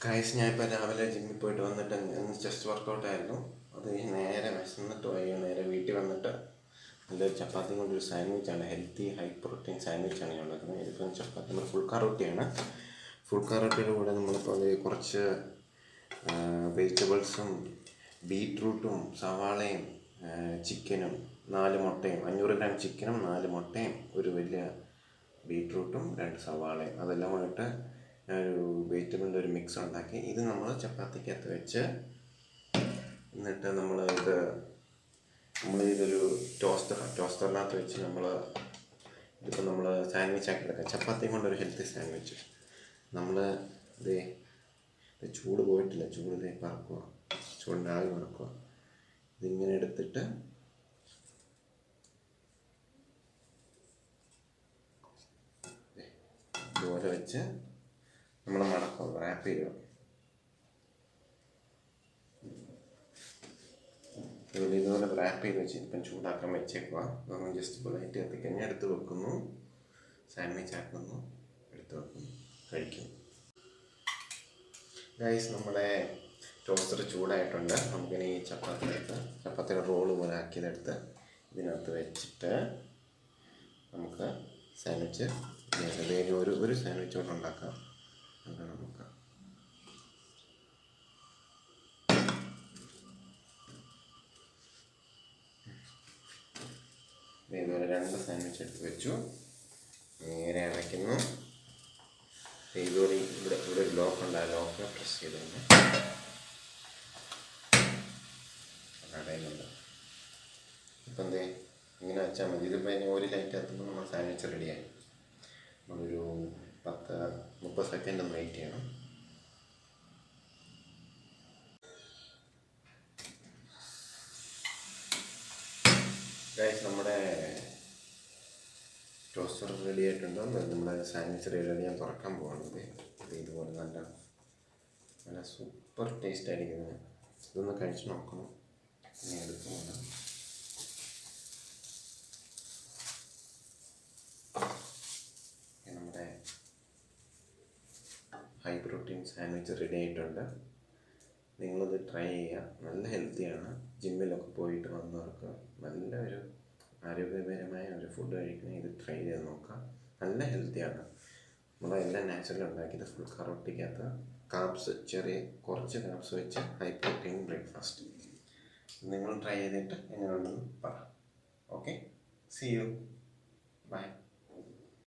Guys ഞാനിപ്പോൾ രാവിലെ ജിമ്മിൽ പോയിട്ട് വന്നിട്ട് ചെസ്റ്റ് വർക്കൗട്ടായിരുന്നു. അത് നേരെ വിശന്നിട്ട് പോയി നേരെ വീട്ടിൽ വന്നിട്ട് നല്ലൊരു ചപ്പാത്തി കൊണ്ടൊരു സാൻഡ്വിച്ചാണ്, ഹെൽത്തി ഹൈ പ്രോട്ടീൻ സാൻഡ്വിച്ചാണ് ഞാൻ ഉണ്ടാക്കുന്നത്. ഇതിപ്പോൾ ചപ്പാത്തി നമ്മുടെ ഫുൾ കാർ റൊട്ടിയാണ്. ഫുൾ കാർ റൊട്ടിയുടെ കൂടെ നമ്മളിപ്പോൾ കുറച്ച് വെജിറ്റബിൾസും ബീറ്റ്റൂട്ടും സവാളയും ചിക്കനും 4 മുട്ടയും 500 ഗ്രാം ചിക്കനും 4 മുട്ടയും ഒരു വലിയ ബീറ്റ്റൂട്ടും 2 സവാളയും അതെല്ലാം കൂടിയിട്ട് ഒരു വെജിറ്റബിളിൻ്റെ ഒരു മിക്സ് ഉണ്ടാക്കി ഇത് നമ്മൾ ചപ്പാത്തിക്കകത്ത് വെച്ച് എന്നിട്ട് നമ്മളിതൊരു ടോസ്റ്ററിനകത്ത് വെച്ച് ഇതിപ്പോൾ നമ്മൾ സാൻഡ്വിച്ച് ആക്കി എടുക്കാം. ചപ്പാത്തി കൊണ്ടൊരു ഹെൽത്തി സാൻഡ്വിച്ച്. ഇത് ചൂട് പോയിട്ടില്ല, ചൂട് പറക്കുക, ചൂടിൻ്റെ ആവി പറക്കുക. ഇതിങ്ങനെ എടുത്തിട്ട് ഇതുപോലെ വെച്ച് നമ്മൾ മടക്കുക, റാപ്പ് ചെയ്യുക. ഇതുപോലെ റാപ്പ് ചെയ്ത് വെച്ച് ഇപ്പം ചൂടാക്കാൻ വെച്ചേക്കുക. നമ്മൾ ജസ്റ്റ് ലൈറ്റ് കത്തിക്കഴിഞ്ഞാൽ എടുത്ത് വെക്കുന്നു, സാൻഡ്വിച്ച് ആക്കുന്നു, എടുത്ത് വെക്കുന്നു, കഴിക്കും. ഗൈസ് നമ്മുടെ ടോസ്റ്റർ ചൂടായിട്ടുണ്ട്. നമുക്കിനി ചപ്പാത്തിയുടെ റോള് പോലെ ആക്കിയതെടുത്ത് ഇതിനകത്ത് വെച്ചിട്ട് നമുക്ക് സാൻഡ്വിച്ച് ഒരു സാൻഡ്വിച്ച് കൊണ്ട് ഉണ്ടാക്കാം. അങ്ങനെ നമുക്ക് ഇതുപോലെ 2 സാൻഡ്വിച്ച് എടുത്ത് വെച്ചു. നേരെ അടയ്ക്കുന്നു. ഇതുപോലെ ഇവിടെ ഒരു ലോക്ക് ഉണ്ട്, ആ ലോക്ക് പ്രസ് ചെയ്ത് തന്നെ അടയുന്നുണ്ട്. ഇപ്പം ഇങ്ങനെ വെച്ചാൽ മതി. ഇതിപ്പോൾ ഇനി ഒരു ലൈറ്റ് എത്തുമ്പോൾ നമ്മൾ സാൻഡ്വിച്ച് റെഡിയായി. നമ്മളൊരു 10-30 സെക്കൻഡ് ഒന്ന് വെയിറ്റ് ചെയ്യണം. ഗൈസ് നമ്മുടെ ടോസ്റ്റർ റെഡി ആയിട്ടുണ്ട്. നമ്മുടെ സാൻഡ്വിച്ച് റെഡി ഞാൻ തുറക്കാൻ പോകുന്നത്. ഇതുപോലെ നല്ല സൂപ്പർ ടേസ്റ്റ് ആയിരിക്കുന്നത്. ഇതൊന്ന് കഴിച്ച് നോക്കണം. ഇനി എടുക്കുന്നുണ്ട്. നമ്മുടെ ഹൈ പ്രോട്ടീൻ സാൻഡ്വിച്ച് റെഡി ആയിട്ടുണ്ട്. നിങ്ങളത് ട്രൈ ചെയ്യുക. നല്ല ഹെൽത്തിയാണ്. ജിമ്മിലൊക്കെ പോയിട്ട് വന്നവർക്ക് നല്ലൊരു ആരോഗ്യപരമായ ഒരു ഫുഡ് കഴിക്കണേ ഇത് ട്രൈ ചെയ്ത് നോക്കാം. നല്ല ഹെൽത്തിയാണ്. നമ്മളെല്ലാം നാച്ചുറൽ ഉണ്ടാക്കിയത് ഫുൾ കാർ റൊട്ടിക്കകത്ത് കുറച്ച് കാപ്സ് വെച്ച് ഹൈ പ്രോട്ടീൻ ബ്രേക്ക്ഫാസ്റ്റ്. നിങ്ങൾ ട്രൈ ചെയ്തിട്ട് എങ്ങനെയുണ്ടെന്ന് പറ. Okay, see you, by.